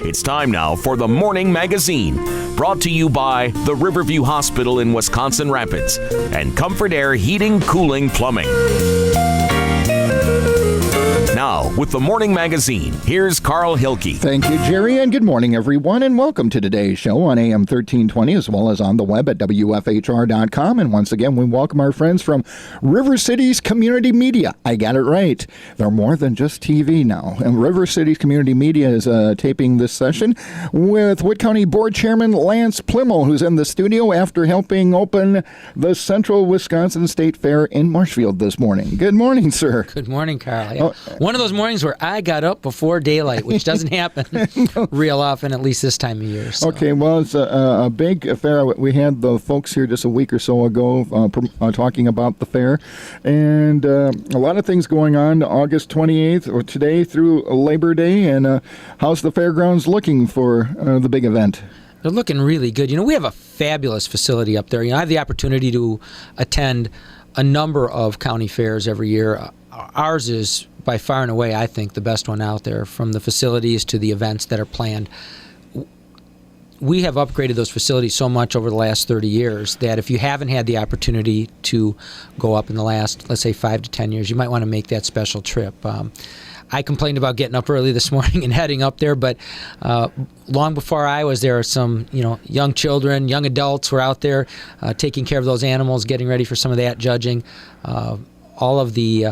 It's time now for the Morning Magazine, brought to you by the Riverview Hospital in Wisconsin Rapids and Comfort Air Heating, Cooling, Plumbing. Now, with the Morning Magazine, here's Carl Hilke. Thank you, Jerry, and good morning, everyone, and welcome to today's show on AM 1320, as well as on the web at WFHR.com. And once again, we welcome our friends from River Cities Community Media. I got it right. They're more than just TV now. And River Cities Community Media is taping this session with Wood County Board Chairman Lance Pliml, who's in the studio after helping open the Central Wisconsin State Fair in Marshfield this morning. Good morning, sir. Good morning, Carl. Yeah. One of those mornings where I got up before daylight, which doesn't happen real often, at least this time of year. So. Okay, well, it's a big affair. We had the folks here just a week or so ago talking about the fair, and a lot of things going on August 28th, or today through Labor Day, and how's the fairgrounds looking for the big event? They're looking really good. You know, we have a fabulous facility up there. You know, I have the opportunity to attend a number of county fairs every year. Ours is by far and away, I think, the best one out there, from the facilities to the events that are planned. We have upgraded those facilities so much over the last 30 years that if you haven't had the opportunity to go up in the last, let's say, 5 to 10 years, you might want to make that special trip. I complained about getting up early this morning and heading up there, but long before I was there, some young children, young adults were out there taking care of those animals, getting ready for some of that judging. All of the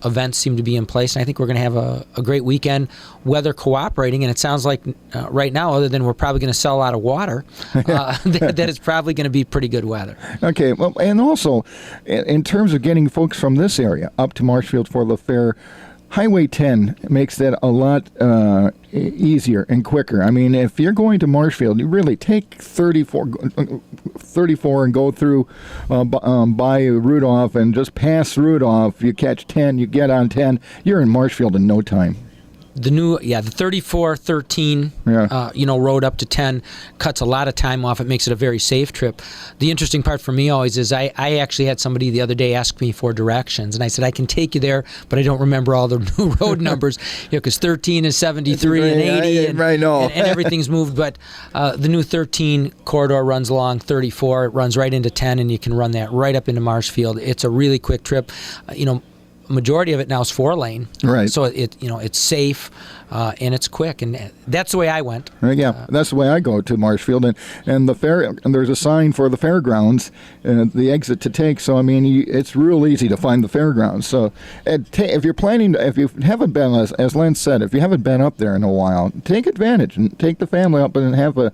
events seem to be in place, and I think we're going to have a great weekend, weather cooperating, and it sounds like right now, other than we're probably going to sell a lot of water, that it's probably going to be pretty good weather. Okay, well, and also, in terms of getting folks from this area up to Marshfield for the fair, Highway 10 makes that a lot easier and quicker. I mean, if you're going to Marshfield, you really take 34 and go through by Rudolph and just pass Rudolph. You catch 10, you get on 10, you're in Marshfield in no time. The 3413, road up to 10 cuts a lot of time off. It makes it a very safe trip. The interesting part for me always is I actually had somebody the other day ask me for directions, and I said, I can take you there, but I don't remember all the new road numbers, because 13 is 73 and 80, and everything's moved. But the new 13 corridor runs along 34. It runs right into 10, and you can run that right up into Marshfield. It's a really quick trip. Majority of it now is 4-lane, right? So it's safe and it's quick, and that's the way I went. That's the way I go to Marshfield, and the fair. And there's a sign for the fairgrounds, the exit to take. So I mean, it's real easy to find the fairgrounds. So if you're planning, if you haven't been, as Lance said, if you haven't been up there in a while, take advantage and take the family up and have a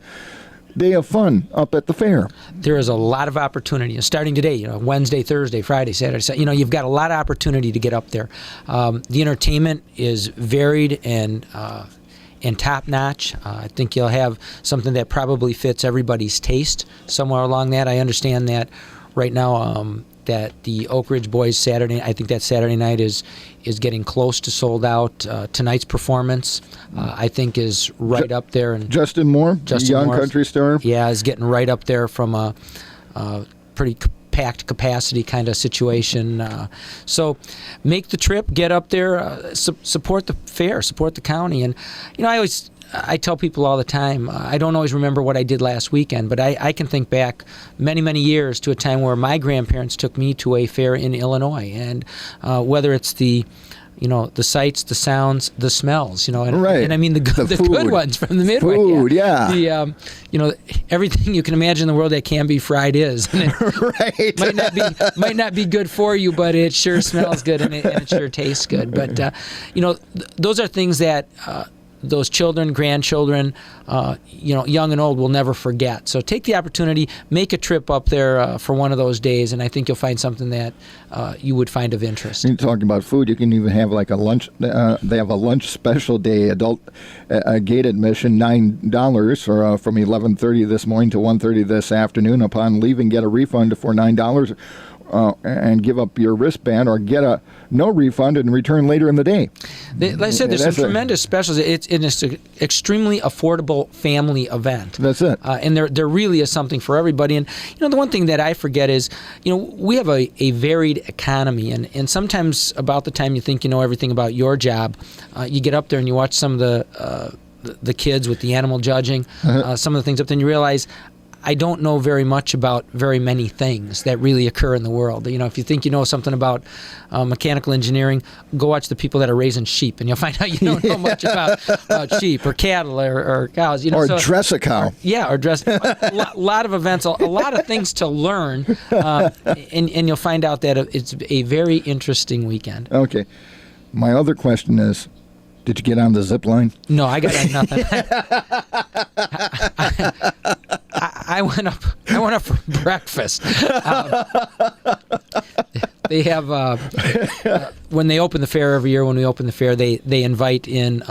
day of fun up at the fair. There is a lot of opportunity. Starting today, Wednesday, Thursday, Friday, Saturday, you've got a lot of opportunity to get up there. The entertainment is varied and top-notch. I think you'll have something that probably fits everybody's taste somewhere along that. I understand that right now that the Oak Ridge Boys Saturday night is getting close to sold out. Tonight's performance, I think, is right up there. And Justin Moore, young country star. Yeah, is getting right up there from a pretty packed capacity kind of situation. So make the trip, get up there, support the fair, support the county. And, I tell people all the time, I don't always remember what I did last weekend, but I can think back many, many years to a time where my grandparents took me to a fair in Illinois. And whether it's the sights, the sounds, the smells, and I mean the good ones from the Midway. Food, everything you can imagine in the world that can be fried is. And it might not be good for you, but it sure smells good and it sure tastes good. But those are things that those children, grandchildren, young and old will never forget. So take the opportunity, make a trip up there for one of those days, and I think you'll find something that you would find of interest. You're talking about food. You can even have like a lunch. They have a lunch special day, adult gate admission, $9 or from 11:30 this morning to 1:30 this afternoon. Upon leaving, get a refund for $9. And give up your wristband or get a no refund and return later in the day. Like I said, there's some tremendous specials. It's an extremely affordable family event. That's it. And there really is something for everybody. And, the one thing that I forget is, we have a varied economy. And sometimes about the time you think you know everything about your job, you get up there and you watch some of the the kids with the animal judging, some of the things up there, and you realize I don't know very much about very many things that really occur in the world. If you think you know something about mechanical engineering, go watch the people that are raising sheep, and you'll find out you don't know much about sheep or cattle or cows. Or dress a cow. Or dress. A lot of events, a lot of things to learn, and you'll find out that it's a very interesting weekend. Okay. My other question is, did you get on the zip line? No, I got on nothing. I went up for breakfast. They have when they open the fair every year. When we open the fair, they invite in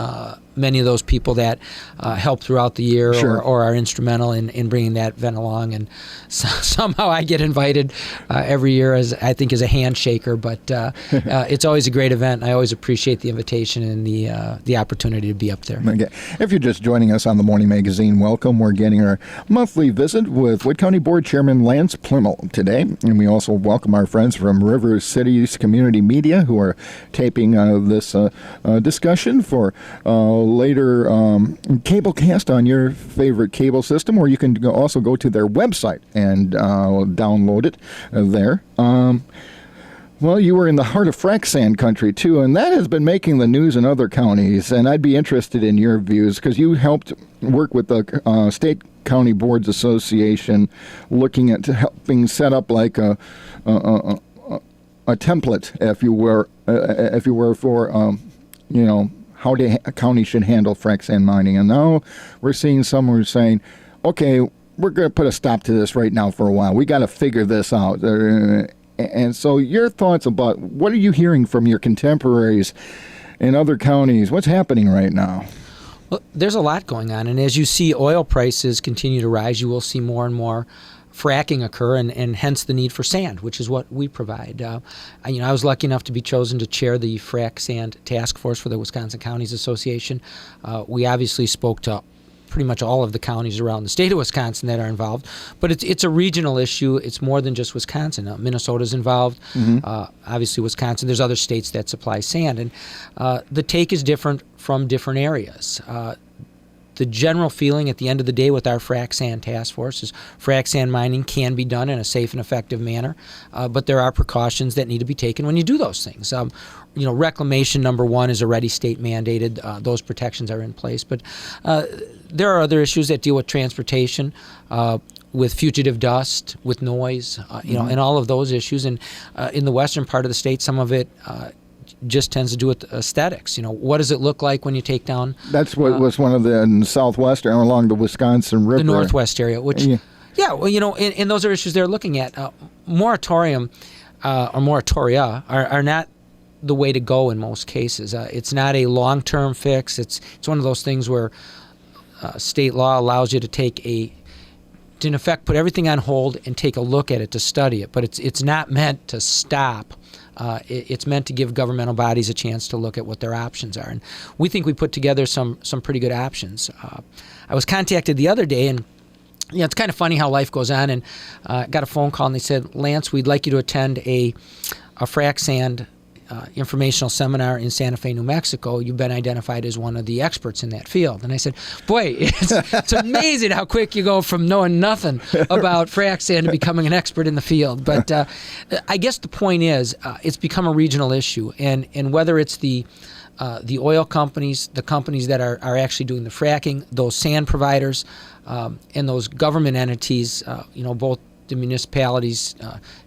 many of those people that help throughout the year, Sure. or are instrumental in bringing that event along. And somehow I get invited every year as a handshaker. But it's always a great event. I always appreciate the invitation and the opportunity to be up there. Okay. If you're just joining us on the Morning Magazine, welcome. We're getting our monthly visit with Wood County Board Chairman Lance Pliml today, and we also welcome our friends from River Cities Community Media who are taping this discussion for later cable cast on your favorite cable system, or you can also go to their website and download it there. Well, you were in the heart of frac sand country, too, and that has been making the news in other counties, and I'd be interested in your views, because you helped work with the State County Boards Association looking at helping set up like a template, if you were for, how a county should handle frac sand mining. And now we're seeing someone who's saying, okay, we're going to put a stop to this right now for a while. We got to figure this out. And so your thoughts about what are you hearing from your contemporaries in other counties? What's happening right now? Well, there's a lot going on, and as you see oil prices continue to rise, you will see more and more fracking occur, and hence the need for sand, which is what we provide. I was lucky enough to be chosen to chair the frac sand task force for the Wisconsin Counties Association. We obviously spoke to pretty much all of the counties around the state of Wisconsin that are involved, but it's a regional issue. It's more than just Wisconsin. Minnesota's involved. Obviously Wisconsin. There's other states that supply sand, and the take is different from different areas. The general feeling at the end of the day with our frac sand task force is frac sand mining can be done in a safe and effective manner, but there are precautions that need to be taken when you do those things. Reclamation, number one, is already state mandated. Those protections are in place, but there are other issues that deal with transportation, with fugitive dust, with noise, and all of those issues. And in the western part of the state, some of it just tends to do with aesthetics. What does it look like when you take down? That's what was one of the in southwestern along the Wisconsin River, the northwest area. Which, and those are issues they're looking at. Moratorium or moratoria are not the way to go in most cases. It's not a long-term fix. It's one of those things where state law allows you to in effect put everything on hold and take a look at it to study it. But it's not meant to stop. It's meant to give governmental bodies a chance to look at what their options are. And we think we put together some pretty good options. I was contacted the other day, and it's kind of funny how life goes on, and got a phone call, and they said, Lance, we'd like you to attend a frac sand informational seminar in Santa Fe, New Mexico. You've been identified as one of the experts in that field. And I said, boy, it's amazing how quick you go from knowing nothing about frac sand to becoming an expert in the field. But I guess the point is it's become a regional issue. And whether it's the oil companies, the companies that are actually doing the fracking, those sand providers, and those government entities, both the municipalities,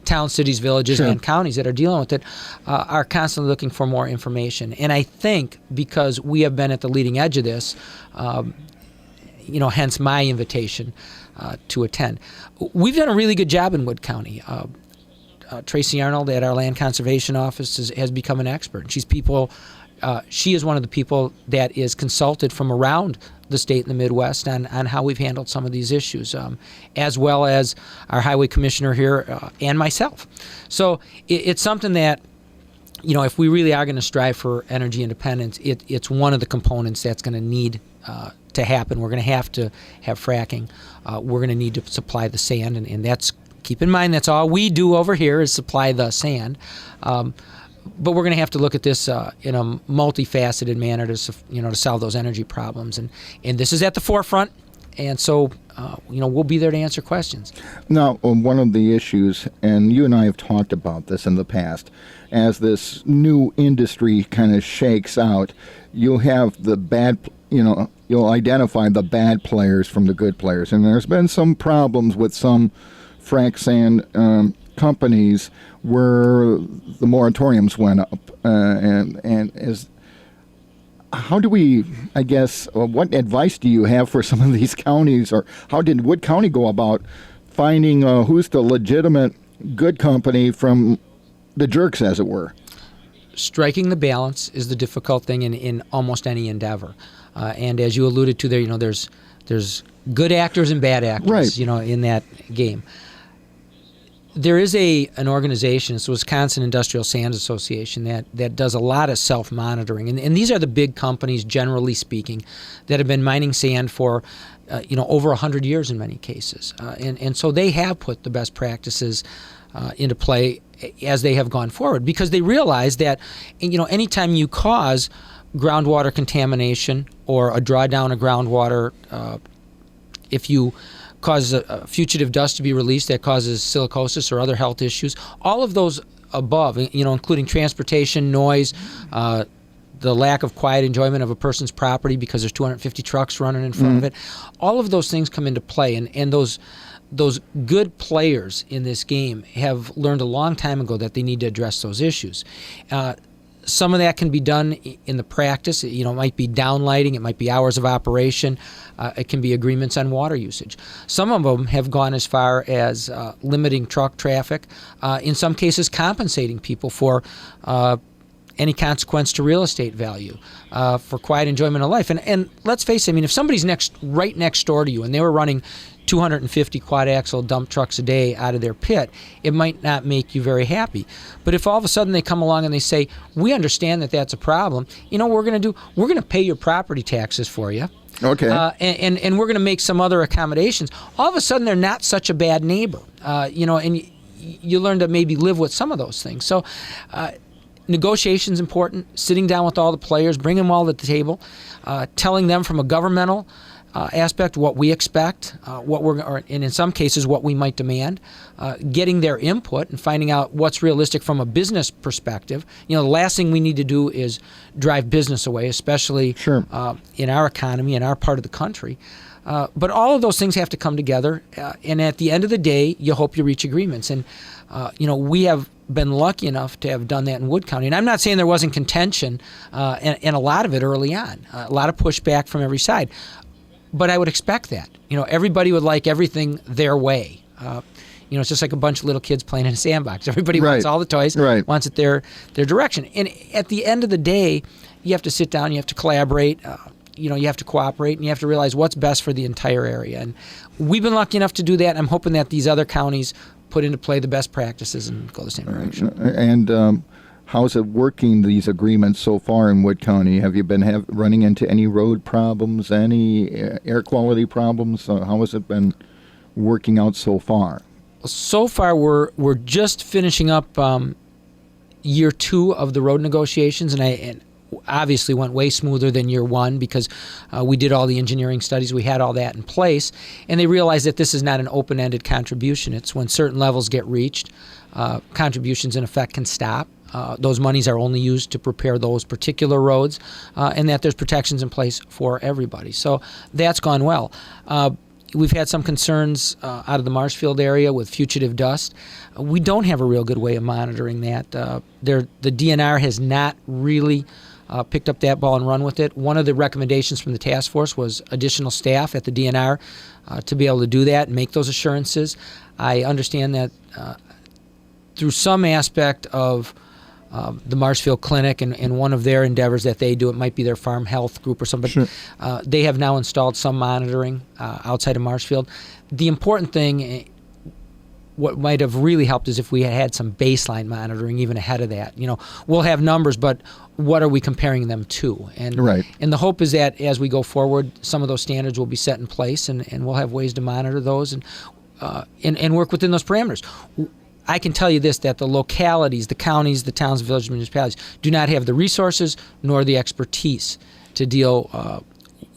towns, cities, villages, Sure. and counties that are dealing with it are constantly looking for more information. And I think because we have been at the leading edge of this, hence my invitation to attend. We've done a really good job in Wood County. Tracy Arnold at our Land Conservation Office has become an expert. She is one of the people that is consulted from around the state and the Midwest on how we've handled some of these issues, as well as our highway commissioner here and myself. So it's something that, if we really are going to strive for energy independence, it's one of the components that's going to need to happen. We're going to have fracking. We're going to need to supply the sand, and that's, keep in mind, that's all we do over here is supply the sand. but we're going to have to look at this in a multifaceted manner to solve those energy problems, and this is at the forefront, and so we'll be there to answer questions. Now, one of the issues, and you and I have talked about this in the past, as this new industry kind of shakes out, you'll have the bad, you'll identify the bad players from the good players, and there's been some problems with some frac sand companies where the moratoriums went up, how do we, I guess, what advice do you have for some of these counties, or how did Wood County go about finding who's the legitimate good company from the jerks, as it were? Striking the balance is the difficult thing in almost any endeavor. And as you alluded to there, there's good actors and bad actors, right, in that game. There is an organization, it's the Wisconsin Industrial Sands Association, that does a lot of self-monitoring. And these are the big companies, generally speaking, that have been mining sand for over 100 years in many cases. And so they have put the best practices into play as they have gone forward, because they realize that anytime you cause groundwater contamination or a drawdown of groundwater, if you cause a fugitive dust to be released that causes silicosis or other health issues, all of those above, including transportation, noise, the lack of quiet enjoyment of a person's property because there's 250 trucks running in front of it, all of those things come into play, and those good players in this game have learned a long time ago that they need to address those issues. Some of that can be done in the practice. It might be downlighting, it might be hours of operation, it can be agreements on water usage. Some of them have gone as far as limiting truck traffic, in some cases compensating people for any consequence to real estate value, for quiet enjoyment of life. And let's face it, if somebody's right next door to you and they were running 250 quad axle dump trucks a day out of their pit, it might not make you very happy. But if all of a sudden they come along and they say, we understand that that's a problem, what we're going to do? We're going to pay your property taxes for you. Okay. And we're going to make some other accommodations. All of a sudden they're not such a bad neighbor, and you learn to maybe live with some of those things. So negotiation's important, sitting down with all the players, bringing them all to the table, telling them from a governmental aspect what we expect, and in some cases what we might demand, getting their input and finding out what's realistic from a business perspective. The last thing we need to do is drive business away, especially in our economy, in our part of the country. But all of those things have to come together, and at the end of the day, you hope you reach agreements. And we have been lucky enough to have done that in Wood County. And I'm not saying there wasn't contention, and a lot of it early on, a lot of pushback from every side. But I would expect that. Everybody would like everything their way. It's just like a bunch of little kids playing in a sandbox. Everybody wants all the toys, wants it their direction. And at the end of the day, you have to sit down, you have to collaborate, you have to cooperate, and you have to realize what's best for the entire area. And we've been lucky enough to do that. I'm hoping that these other counties put into play the best practices and go the same direction. And how's it working, these agreements so far in Wood County? Have you been running into any road problems, any air quality problems? How has it been working out so far? So far, we're just finishing up year 2 of the road negotiations, and obviously went way smoother than year 1 because we did all the engineering studies, we had all that in place, and they realized that this is not an open-ended contribution. It's when certain levels get reached, contributions in effect can stop. Those monies are only used to prepare those particular roads, and that there's protections in place for everybody. So that's gone well. We've had some concerns out of the Marshfield area with fugitive dust. We don't have a real good way of monitoring that. The DNR has not really picked up that ball and run with it. One of the recommendations from the task force was additional staff at the DNR to be able to do that and make those assurances. I understand that through some aspect of the Marshfield Clinic and one of their endeavors that they do, it might be their farm health group or something, they have now installed some monitoring outside of Marshfield. The important thing, what might have really helped is if we had some baseline monitoring even ahead of that. We'll have numbers, but what are we comparing them to? And the hope is that as we go forward, some of those standards will be set in place, and we'll have ways to monitor those and work within those parameters. I can tell you this, that the localities, the counties, the towns, villages, municipalities do not have the resources nor the expertise to deal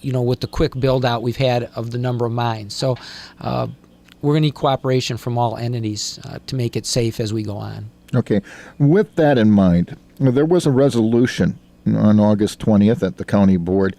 with the quick build-out we've had of the number of mines. So we're going to need cooperation from all entities to make it safe as we go on. Okay. With that in mind, there was a resolution on August 20th at the county board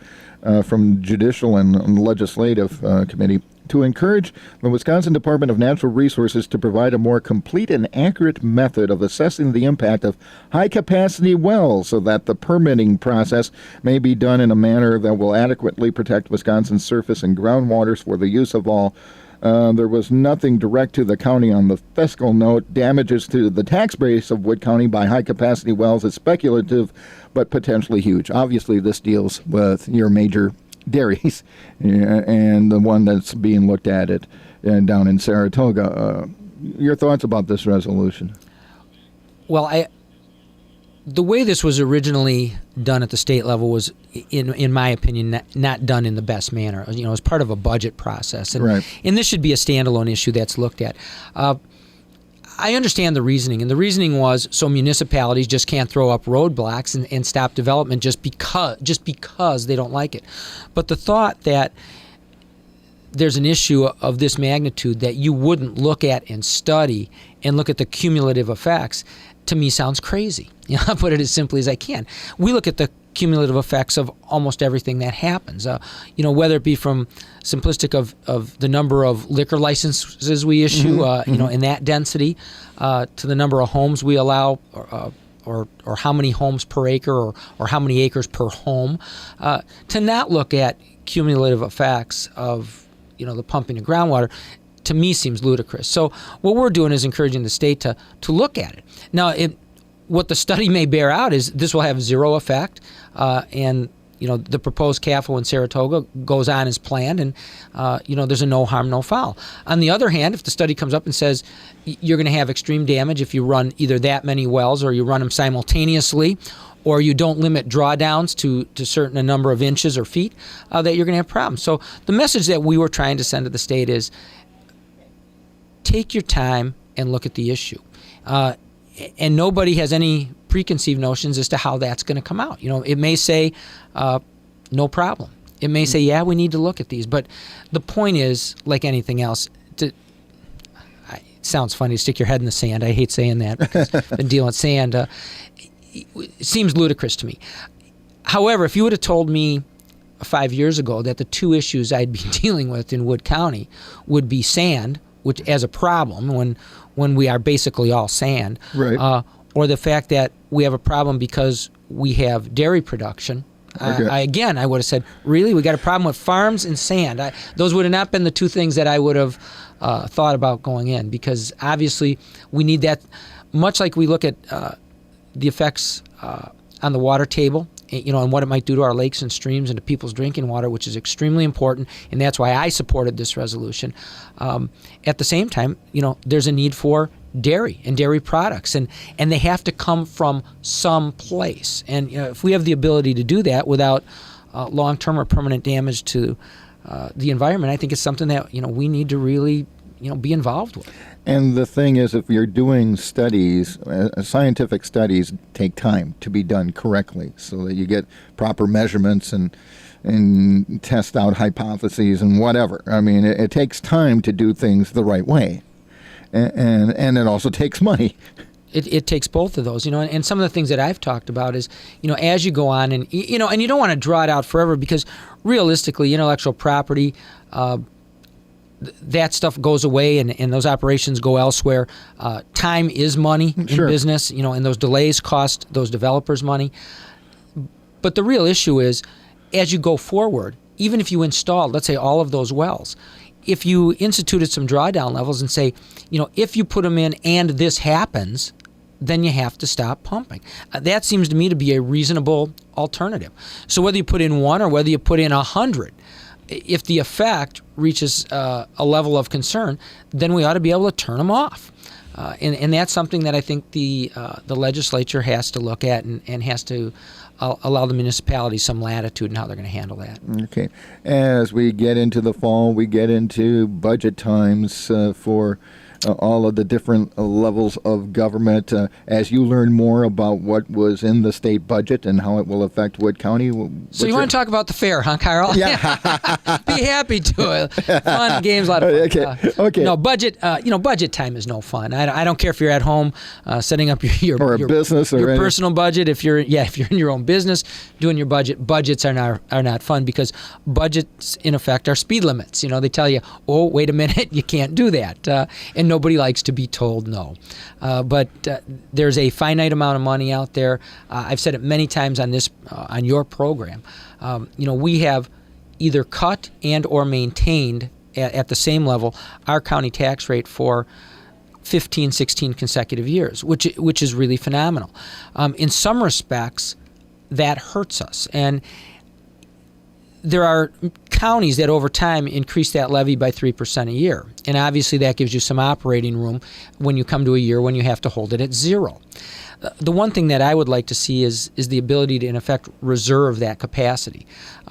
from Judicial and Legislative Committee to encourage the Wisconsin Department of Natural Resources to provide a more complete and accurate method of assessing the impact of high-capacity wells so that the permitting process may be done in a manner that will adequately protect Wisconsin's surface and groundwaters for the use of all. There was nothing direct to the county on the fiscal note. Damages to the tax base of Wood County by high-capacity wells is speculative, but potentially huge. Obviously, this deals with your major dairies and the one that's being looked at down in Saratoga. Your thoughts about this resolution? Well, the way this was originally done at the state level was, in my opinion, not done in the best manner. As part of a budget process, and, right. And this should be a standalone issue that's looked at. I understand the reasoning, and the reasoning was so municipalities just can't throw up roadblocks and stop development just because they don't like it. But the thought that there's an issue of this magnitude that you wouldn't look at and study and look at the cumulative effects, to me sounds crazy. I'll put it as simply as I can. We look at the cumulative effects of almost everything that happens, whether it be from simplistic of the number of liquor licenses we issue, in that density, to the number of homes we allow, or how many homes per acre, or how many acres per home, to not look at cumulative effects of the pumping of groundwater, to me seems ludicrous. So what we're doing is encouraging the state to look at it. Now, what the study may bear out is this will have zero effect, and the proposed CAFO in Saratoga goes on as planned, and there's a no harm, no foul. On the other hand, if the study comes up and says you're going to have extreme damage if you run either that many wells or you run them simultaneously, or you don't limit drawdowns to a number of inches or feet, that you're going to have problems. So the message that we were trying to send to the state is take your time and look at the issue. And nobody has any preconceived notions as to how that's going to come out. It may say, no problem. It may say, yeah, we need to look at these. But the point is, like anything else, it sounds funny to stick your head in the sand. I hate saying that because I've been dealing with sand. It seems ludicrous to me. However, if you would have told me 5 years ago that the two issues I'd be dealing with in Wood County would be sand, which as a problem when we are basically all sand, right. Or the fact that we have a problem because we have dairy production. Okay. I would have said, really? We got a problem with farms and sand. Those would have not been the two things that I would have thought about going in, because obviously we need that, much like we look at the effects on the water table, and what it might do to our lakes and streams and to people's drinking water, which is extremely important, and that's why I supported this resolution. At the same time, there's a need for dairy and dairy products, and they have to come from some place. And if we have the ability to do that without long-term or permanent damage to the environment, I think it's something that we need to really be involved with. And the thing is, if you're doing studies, scientific studies take time to be done correctly so that you get proper measurements and test out hypotheses and whatever. I mean, it takes time to do things the right way. And it also takes money. It takes both of those, and some of the things that I've talked about is, as you go on and, and you don't want to draw it out forever, because realistically, intellectual property, that stuff goes away and those operations go elsewhere. Time is money in business, and those delays cost those developers money. But the real issue is, as you go forward, even if you installed, let's say, all of those wells, if you instituted some drawdown levels and say, if you put them in and this happens, then you have to stop pumping. That seems to me to be a reasonable alternative. So whether you put in one or whether you put in 100, if the effect reaches a level of concern, then we ought to be able to turn them off. And that's something that I think the legislature has to look at and has to allow the municipalities some latitude in how they're going to handle that. Okay. As we get into the fall, we get into budget times for all of the different levels of government. As you learn more about what was in the state budget and how it will affect Wood County. So you want to talk about the fair, huh, Carl? Yeah. Be happy to. Fun games, a lot of fun. Okay. No, budget, budget time is no fun. I don't care if you're at home setting up your business or your personal budget. If you're in your own business doing your budget, budgets are not fun because budgets in effect are speed limits. They tell you, oh, wait a minute, you can't do that, and nobody likes to be told no. But there's a finite amount of money out there. I've said it many times on your program. We have either cut and or maintained at the same level our county tax rate for 15, 16 consecutive years, which is really phenomenal. In some respects, that hurts us. And there are counties that over time increase that levy by 3% a year. And obviously that gives you some operating room when you come to a year when you have to hold it at zero. The one thing that I would like to see is the ability to, in effect, reserve that capacity.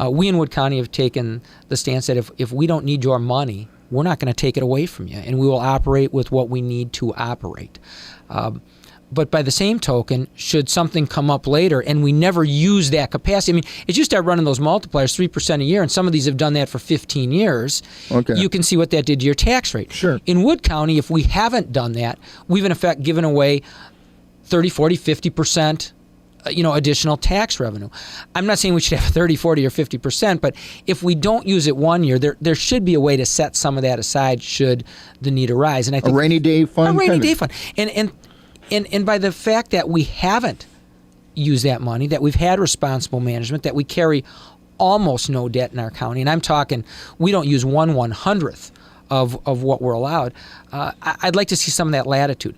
We in Wood County have taken the stance that if we don't need your money, we're not going to take it away from you, and we will operate with what we need to operate. But by the same token, should something come up later and we never use that capacity, as you start running those multipliers, 3% a year, and some of these have done that for 15 years, you can see what that did to your tax rate. Sure. In Wood County, if we haven't done that, we've in effect given away 30, 40, 50%, additional tax revenue. I'm not saying we should have 30, 40, or 50%, but if we don't use it one year, there should be a way to set some of that aside should the need arise. And I think a rainy day fund. A rainy day fund. And by the fact that we haven't used that money, that we've had responsible management, that we carry almost no debt in our county, and I'm talking we don't use 1/100th of what we're allowed, I'd like to see some of that latitude.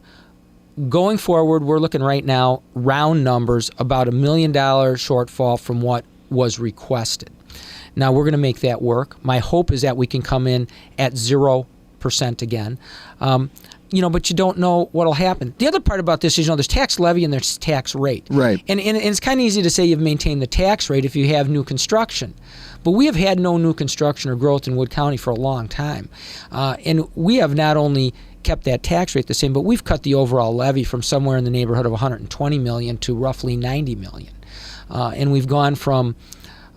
Going forward, we're looking right now, round numbers, about $1 million shortfall from what was requested. Now, we're going to make that work. My hope is that we can come in at 0% again. But you don't know what will happen. The other part about this is, there's tax levy and there's tax rate. Right. And it's kind of easy to say you've maintained the tax rate if you have new construction. But we have had no new construction or growth in Wood County for a long time. And we have not only kept that tax rate the same, but we've cut the overall levy from somewhere in the neighborhood of $120 million to roughly $90 million. And we've gone from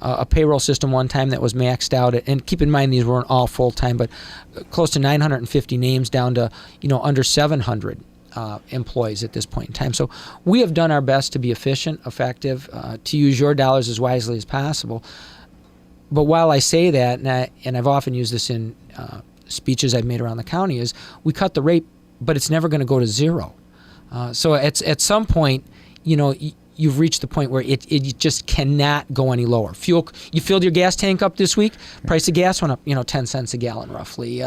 a payroll system one time that was maxed out, and keep in mind these weren't all full-time, but close to 950 names down to under 700 employees at this point in time. So we have done our best to be efficient, effective, to use your dollars as wisely as possible. But while I say that, and I've often used this in speeches I've made around the county, is we cut the rate, but it's never going to go to zero. So at some point, you've reached the point where it just cannot go any lower. You filled your gas tank up this week, price of gas went up 10 cents a gallon roughly.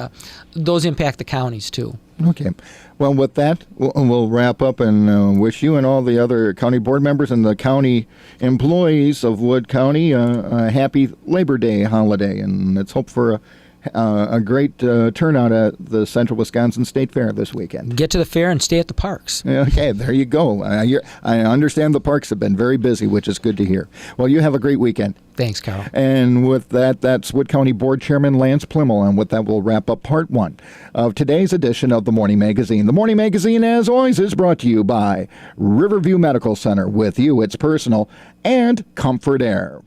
Those impact the counties too. Okay. Well, with that, we'll wrap up and wish you and all the other county board members and the county employees of Wood County a happy Labor Day holiday, and let's hope for a great turnout at the Central Wisconsin State Fair this weekend. Get to the fair and stay at the parks. Okay, there you go. I understand the parks have been very busy, which is good to hear. Well, you have a great weekend. Thanks, Carl. And with that, that's Wood County Board Chairman Lance Pliml. And with that, we'll wrap up part one of today's edition of the Morning Magazine. The Morning Magazine, as always, is brought to you by Riverview Medical Center. With you, it's personal, and Comfort Air.